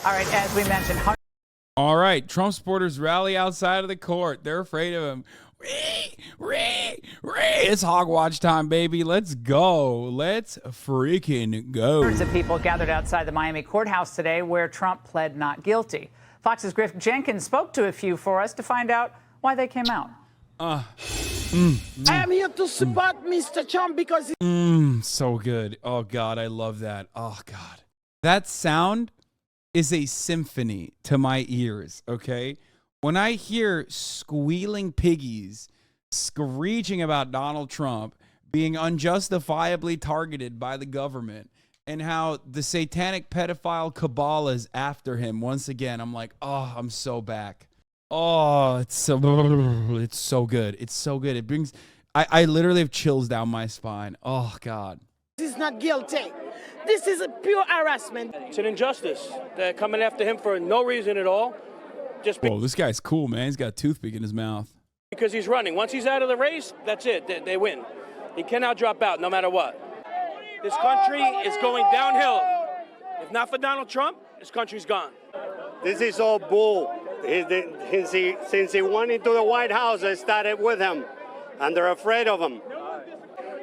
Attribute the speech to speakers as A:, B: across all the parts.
A: All right, as we mentioned,
B: All right, Trump supporters rally outside of the court. They're afraid of him. It's hogwatch time, baby. Let's go. Let's freaking go.
A: hundreds of people gathered outside the Miami courthouse today where Trump pled not guilty. Fox's Griff Jenkins spoke to a few for us to find out why they came out.
C: I am here to support Mr. Trump because
B: So good. Oh, God, I love that. Oh, God. That sound is a symphony to my ears, okay? When I hear squealing piggies screeching about Donald Trump being unjustifiably targeted by the government and how the satanic pedophile cabal is after him once again, I'm like, oh, I'm so back. Oh, it's so good. It's so good. It brings, I literally have chills down my spine. Oh, God.
C: he's not guilty. This is a pure harassment.
D: It's an injustice. They're coming after him for no reason at all. Just
B: Whoa, this guy's cool, man. He's got a toothpick in his mouth.
D: because he's running. Once he's out of the race, that's it. They win. He cannot drop out no matter what. This country is going downhill. If not for Donald Trump, this country's gone.
E: This is all bull. Since he went into the White House, they started with him, and they're afraid of him.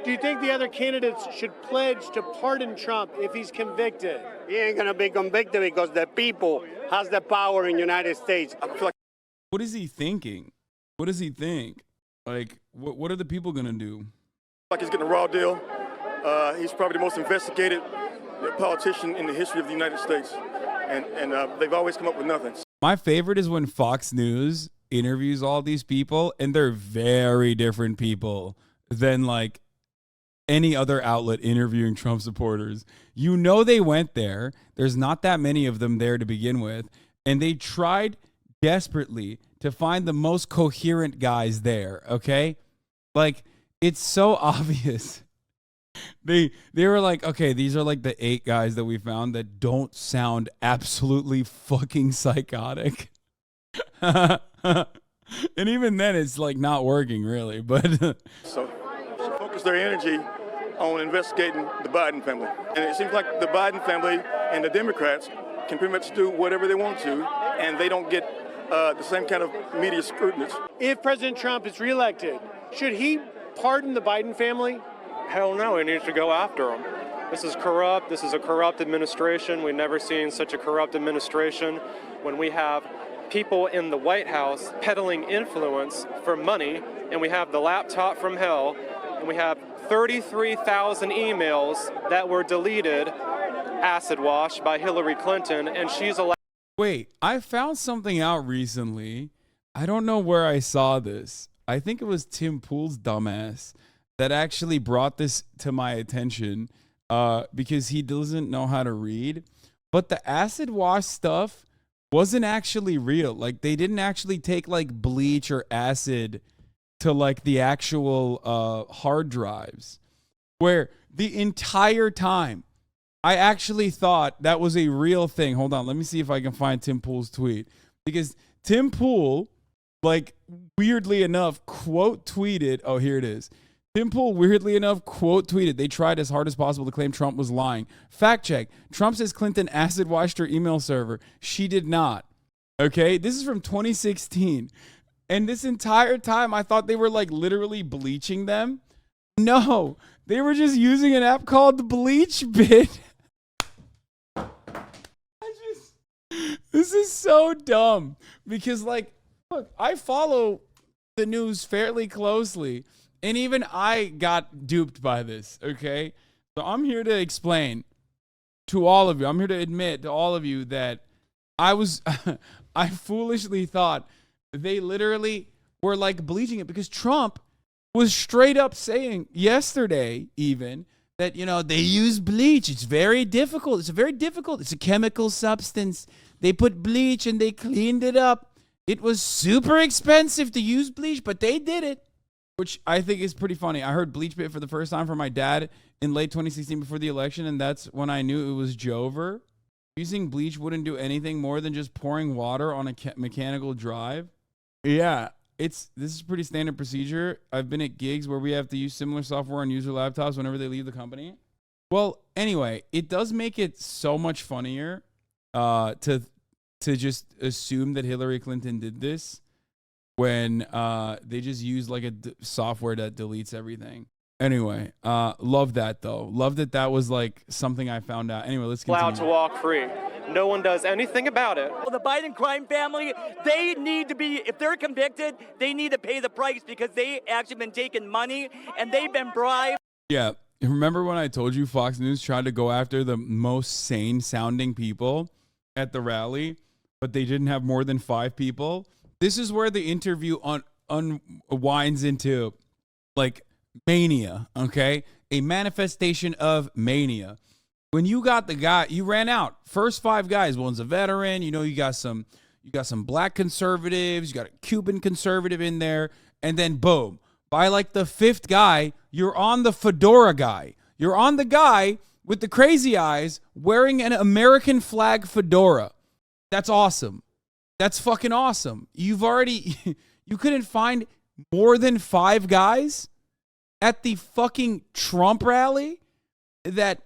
F: Do you think the other candidates should pledge to pardon Trump if he's convicted?
E: He ain't gonna be convicted because the people has the power in the United States.
B: What is he thinking? What does he think? Like, what are the people going to do?
G: Like he's getting a raw deal. He's probably the most investigated politician in the history of the United States. And they've always come up with nothing.
B: My favorite is when Fox News interviews all these people, and they're very different people than, like, any other outlet interviewing Trump supporters. You know they went there. There's not that many of them there to begin with. And they tried desperately to find the most coherent guys there, okay? Like, it's so obvious. They were like, okay, these are like the 8 guys that we found that don't sound absolutely fucking psychotic. And even then, it's like not working really, but
G: So focus their energy on investigating the Biden family. And it seems like the Biden family and the Democrats can pretty much do whatever they want to, and they don't get the same kind of media scrutiny.
F: If President Trump is reelected, should he pardon the Biden family?
H: Hell no, he needs to go after them. This is corrupt. This is a corrupt administration. We've never seen such a corrupt administration. When we have people in the White House peddling influence for money, and we have the laptop from hell, and we have 33,000 emails that were deleted, acid wash by Hillary Clinton, and she's allowed.
B: wait, I found something out recently. I don't know where I saw this. I think it was Tim Pool's dumbass that actually brought this to my attention because he doesn't know how to read. But the acid wash stuff wasn't actually real. Like, they didn't actually take like bleach or acid to like the actual hard drives, where the entire time I actually thought that was a real thing. Hold on, let me see if I can find Tim Pool's tweet, because Tim Pool, like, weirdly enough, quote tweeted, oh, here it is. Tim Pool, weirdly enough, quote tweeted, they tried as hard as possible to claim Trump was lying. Fact check. Trump says Clinton acid washed her email server. She did not. Okay, this is from 2016. And this entire time, I thought they were like literally bleaching them. No, they were just using an app called the Bleach Bit. This is so dumb because, like, look, I follow the news fairly closely, and even I got duped by this, okay? So I'm here to explain to all of you, I'm here to admit to all of you that I foolishly thought they literally were like bleaching it, because Trump was straight up saying yesterday even that, you know, they use bleach. It's very difficult. It's a chemical substance. They put bleach and they cleaned it up. It was super expensive to use bleach, but they did it, which I think is pretty funny. I heard Bleach Bit for the first time from my dad in late 2016 before the election, and that's when I knew it was Jover. Using bleach wouldn't do anything more than just pouring water on a mechanical drive. Yeah, this is pretty standard procedure. I've been at gigs where we have to use similar software on user laptops whenever they leave the company. Well, anyway, it does make it so much funnier to just assume that Hillary Clinton did this when they just use like a software that deletes everything. Anyway, love that though. Love that that was like something I found out. Anyway, let's continue.
H: Allowed to walk free. No one does anything about it.
I: Well, the Biden crime family, they need to be, if they're convicted, they need to pay the price because they actually been taking money and they've been bribed.
B: Yeah. Remember when I told you Fox News tried to go after the most sane sounding people at the rally, but they didn't have more than 5 people? This is where the interview unwinds into like mania, okay? A manifestation of mania. When you got the guy, you ran out. First 5 guys, one's a veteran, you know, you got some black conservatives, you got a Cuban conservative in there, and then boom. By like the 5th guy, you're on the fedora guy. You're on the guy with the crazy eyes wearing an American flag fedora. That's awesome. That's fucking awesome. You couldn't find more than 5 guys at the fucking Trump rally that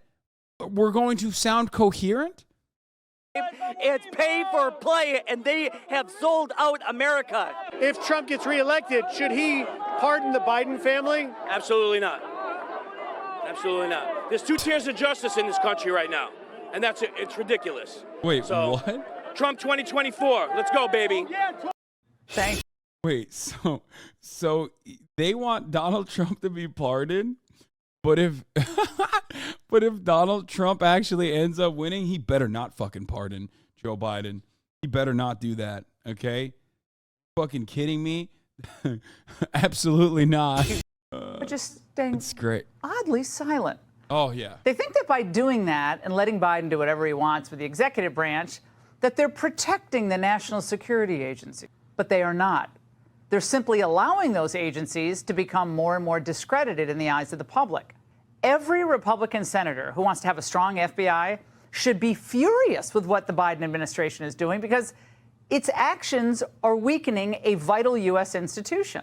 B: were going to sound coherent?
I: It's pay for play, and they have sold out America.
F: If Trump gets reelected, should he pardon the Biden family?
D: Absolutely not. Absolutely not. There's 2 tiers of justice in this country right now, and that's it. It's ridiculous.
B: Wait,
D: So,
B: what?
D: Trump 2024. Let's go, baby.
A: Thanks.
B: Wait, so they want Donald Trump to be pardoned, but if Donald Trump actually ends up winning, he better not fucking pardon Joe Biden. He better not do that, okay? Fucking kidding me? Absolutely not.
A: But just staying
B: It's great.
A: oddly silent.
B: Oh, yeah.
A: They think that by doing that and letting Biden do whatever he wants with the executive branch, that they're protecting the National Security Agency. But they are not. They're simply allowing those agencies to become more and more discredited in the eyes of the public. Every Republican senator who wants to have a strong FBI should be furious with what the Biden administration is doing because its actions are weakening a vital U.S. institution.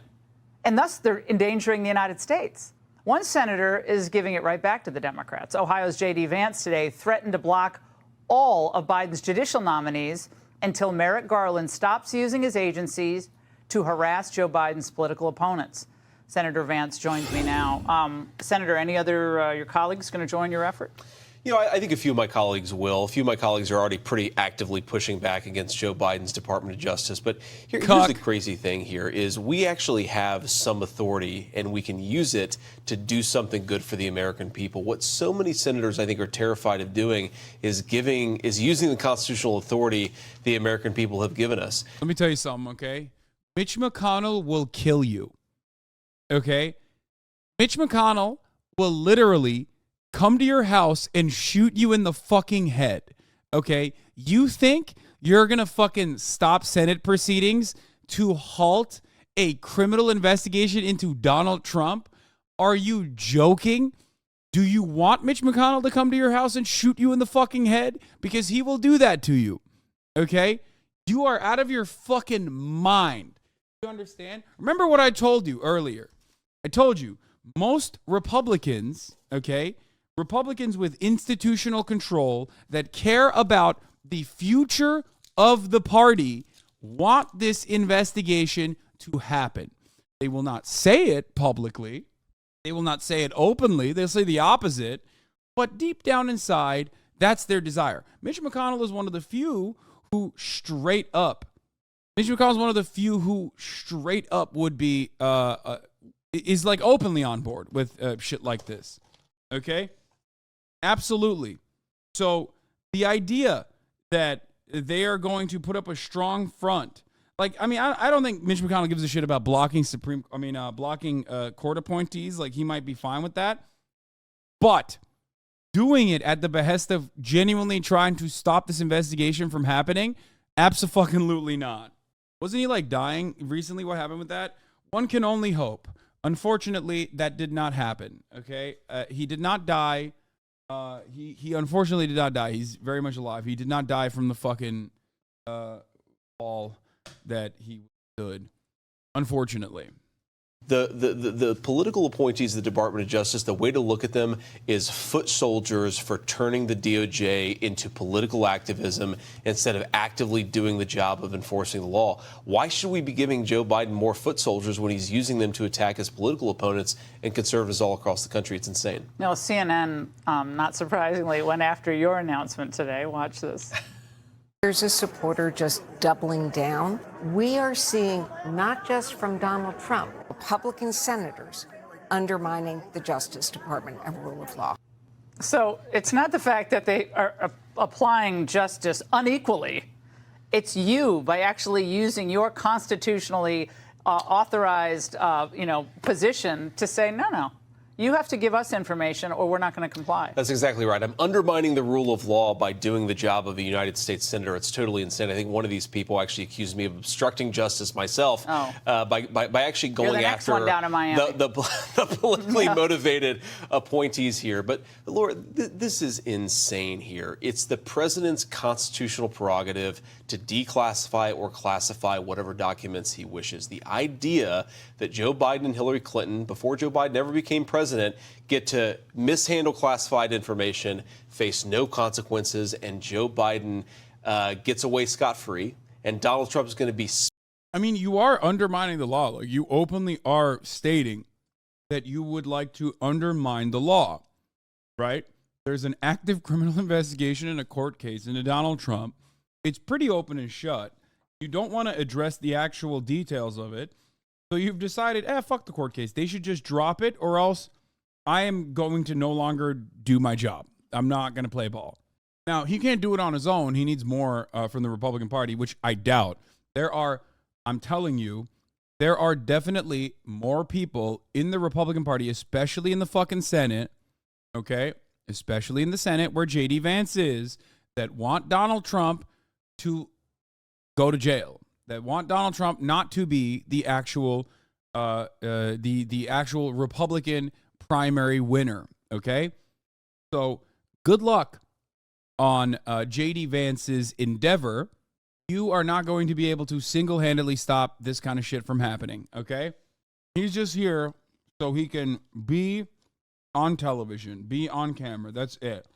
A: And thus, they're endangering the United States. One senator is giving it right back to the Democrats. Ohio's J.D. Vance today threatened to block all of Biden's judicial nominees until Merrick Garland stops using his agencies to harass Joe Biden's political opponents. Senator Vance joins me now. Senator, any other your colleagues going to join your effort?
J: You know, I think a few of my colleagues will. A few of my colleagues are already pretty actively pushing back against Joe Biden's Department of Justice. But here's the crazy thing here is we actually have some authority and we can use it to do something good for the American people. What so many senators, I think, are terrified of doing is using the constitutional authority the American people have given us.
B: Let me tell you something, okay? Mitch McConnell will kill you, okay? Mitch McConnell will literally come to your house and shoot you in the fucking head, okay? You think you're going to fucking stop Senate proceedings to halt a criminal investigation into Donald Trump? Are you joking? Do you want Mitch McConnell to come to your house and shoot you in the fucking head? Because he will do that to you, okay? You are out of your fucking mind. You understand? Remember what I told you earlier. I told you most Republicans, okay, Republicans with institutional control that care about the future of the party want this investigation to happen. They will not say it publicly. They will not say it openly. They'll say the opposite. But deep down inside, that's their desire. Mitch McConnell is one of the few who straight up would be is like openly on board with shit like this. Okay? Absolutely. So the idea that they are going to put up a strong front, like, I mean, I don't think Mitch McConnell gives a shit about blocking court appointees. Like, he might be fine with that. But doing it at the behest of genuinely trying to stop this investigation from happening, abso-fucking-lutely not. Wasn't he like dying recently? What happened with that? One can only hope. Unfortunately, that did not happen. Okay, he did not die. He unfortunately did not die. He's very much alive. He did not die from the fucking fall that he stood. Unfortunately.
J: The political appointees of the Department of Justice, the way to look at them is foot soldiers for turning the DOJ into political activism instead of actively doing the job of enforcing the law. Why should we be giving Joe Biden more foot soldiers when he's using them to attack his political opponents and conservatives all across the country? It's insane.
A: No, CNN, not surprisingly, went after your announcement today. Watch this.
K: There's a supporter just doubling down. We are seeing, not just from Donald Trump, Republican senators undermining the Justice Department and rule of law.
A: So it's not the fact that they are applying justice unequally. It's you, by actually using your constitutionally authorized, position to say, no. You have to give us information or we're not going to comply.
J: That's exactly right. I'm undermining the rule of law by doing the job of a United States senator. It's totally insane. I think one of these people actually accused me of obstructing justice myself by actually going after the politically motivated appointees here. But, Laura, this is insane here. It's the president's constitutional prerogative to declassify or classify whatever documents he wishes. The idea that Joe Biden and Hillary Clinton, before Joe Biden ever became president, get to mishandle classified information, face no consequences, and Joe Biden gets away scot-free, and Donald Trump is going to be...
B: I mean, you are undermining the law. Like, you openly are stating that you would like to undermine the law, right? There's an active criminal investigation in a court case into Donald Trump. It's pretty open and shut. You don't want to address the actual details of it. So you've decided, fuck the court case. They should just drop it, or else I am going to no longer do my job. I'm not going to play ball. Now, he can't do it on his own. He needs more from the Republican Party, which I doubt. I'm telling you, there are definitely more people in the Republican Party, especially in the fucking Senate, okay? Especially in the Senate where J.D. Vance is, that want Donald Trump to go to jail, that want Donald Trump not to be the actual the actual Republican primary winner, okay? So good luck on J.D. Vance's endeavor. You are not going to be able to single-handedly stop this kind of shit from happening, okay? He's just here so he can be on television, be on camera. That's it.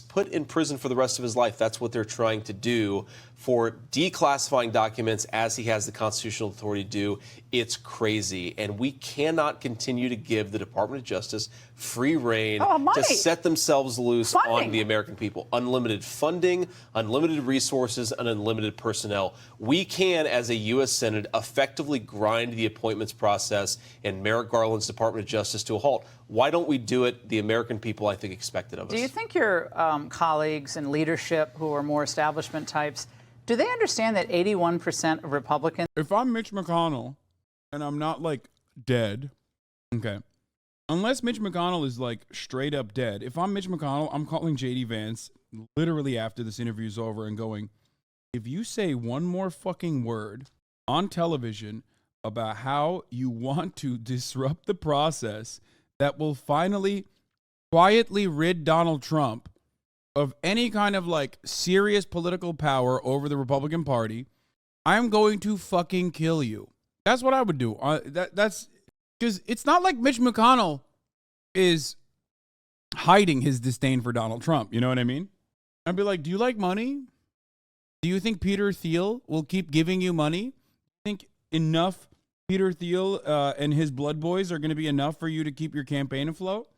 J: Put in prison for the rest of his life. That's what they're trying to do for declassifying documents as he has the constitutional authority to do. It's crazy. And we cannot continue to give the Department of Justice free rein to set themselves loose on the American people. Unlimited funding, unlimited resources, and unlimited personnel. We can, as a U.S. Senate, effectively grind the appointments process and Merrick Garland's Department of Justice to a halt. Why don't we do it? The American people, I think, expect it of us.
A: Do you think your colleagues in leadership who are more establishment types, do they understand that 81% of Republicans...
B: If I'm Mitch McConnell and I'm not, like, dead, okay, unless Mitch McConnell is, like, straight up dead, if I'm Mitch McConnell, I'm calling J.D. Vance literally after this interview's over and going, if you say one more fucking word on television about how you want to disrupt the process that will finally quietly rid Donald Trump of any kind of like serious political power over the Republican Party, I'm going to fucking kill you. That's what I would do. That's because it's not like Mitch McConnell is hiding his disdain for Donald Trump. You know what I mean? I'd be like, do you like money? Do you think Peter Thiel will keep giving you money? Think enough Peter Thiel and his blood boys are going to be enough for you to keep your campaign afloat?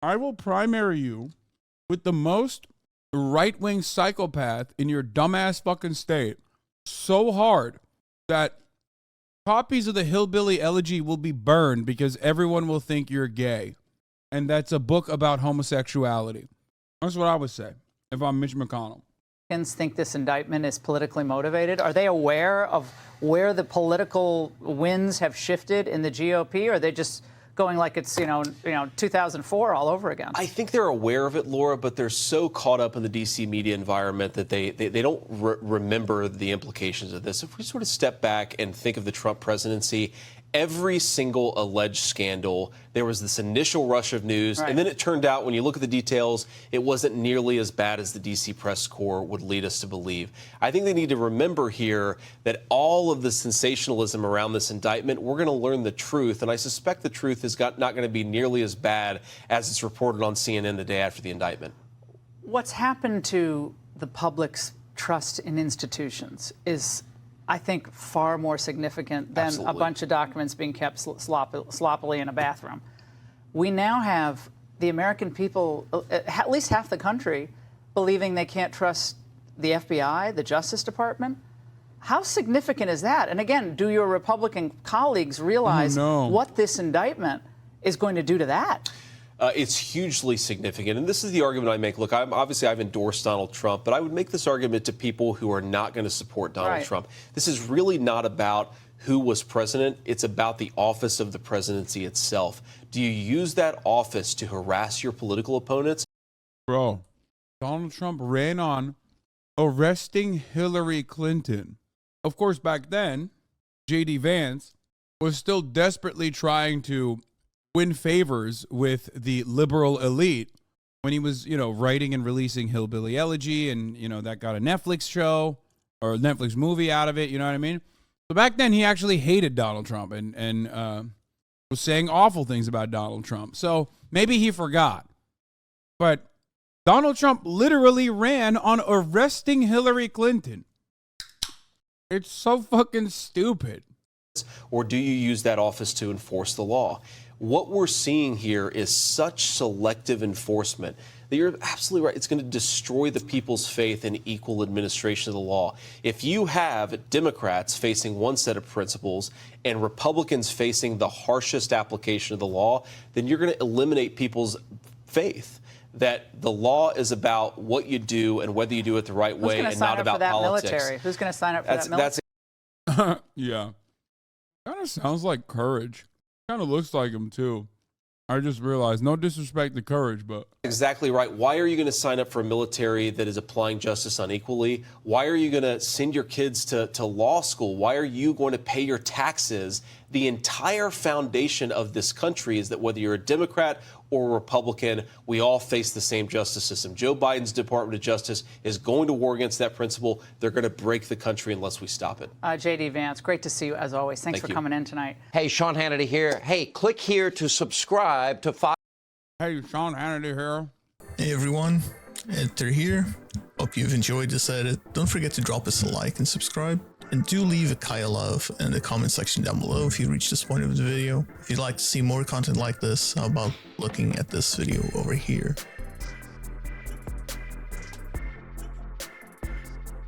B: I will primary you with the most right-wing psychopath in your dumbass fucking state so hard that copies of the Hillbilly Elegy will be burned because everyone will think you're gay. And that's a book about homosexuality. That's what I would say if I'm Mitch McConnell.
A: Think this indictment is politically motivated? Are they aware of where the political winds have shifted in the GOP? Or are they just going like it's, 2004 all over again?
J: I think they're aware of it, Laura, but they're so caught up in the D.C. media environment that they don't remember the implications of this. If we sort of step back and think of the Trump presidency Every single alleged scandal, there was this initial rush of news, and then it turned out, when you look at the details, it wasn't nearly as bad as the D.C. press corps would lead us to believe. I think they need to remember here that all of the sensationalism around this indictment, we're going to learn the truth, and I suspect the truth is not going to be nearly as bad as it's reported on CNN the day after the indictment.
A: What's happened to the public's trust in institutions is, I think, far more significant than a bunch of documents being kept sloppily in a bathroom. We now have the American people, at least half the country, believing they can't trust the FBI, the Justice Department. How significant is that? And again, do your Republican colleagues realize what this indictment is going to do to that?
J: It's hugely significant. And this is the argument I make. Look, obviously I've endorsed Donald Trump, but I would make this argument to people who are not going to support Donald Trump. This is really not about who was president. It's about the office of the presidency itself. Do you use that office to harass your political opponents?
B: Bro, Donald Trump ran on arresting Hillary Clinton. Of course, back then, J.D. Vance was still desperately trying to win favors with the liberal elite when he was, writing and releasing Hillbilly Elegy, and, that got a Netflix show or a Netflix movie out of it, you know what I mean? So back then, he actually hated Donald Trump and was saying awful things about Donald Trump. So maybe he forgot. But Donald Trump literally ran on arresting Hillary Clinton. It's so fucking stupid.
J: Or do you use that office to enforce the law? What we're seeing here is such selective enforcement that you're absolutely right. It's going to destroy the people's faith in equal administration of the law. If you have Democrats facing one set of principles and Republicans facing the harshest application of the law, then you're going to eliminate people's faith that the law is about what you do and whether you do it the right way and not about politics.
A: Military? Who's going to sign up for that military?
B: Yeah. Kind of sounds like Courage. Kind of looks like him, too. I just realized, no disrespect to Courage, but...
J: Exactly right. Why are you going to sign up for a military that is applying justice unequally? Why are you going to send your kids to law school? Why are you going to pay your taxes? The entire foundation of this country is that whether you're a Democrat or a Republican, we all face the same justice system. Joe Biden's Department of Justice is going to war against that principle. They're going to break the country unless we stop it.
A: J.D. Vance, great to see you as always. Thanks for coming in tonight.
C: Hey, Sean Hannity here. Hey, click here to subscribe to Fox.
B: Hey, Sean Hannity here.
L: Hey, everyone. Enter here. Hope you've enjoyed this edit. Don't forget to drop us a like and subscribe. And do leave a Kaya love in the comment section down below if you reach this point of the video. If you'd like to see more content like this, how about looking at this video over here?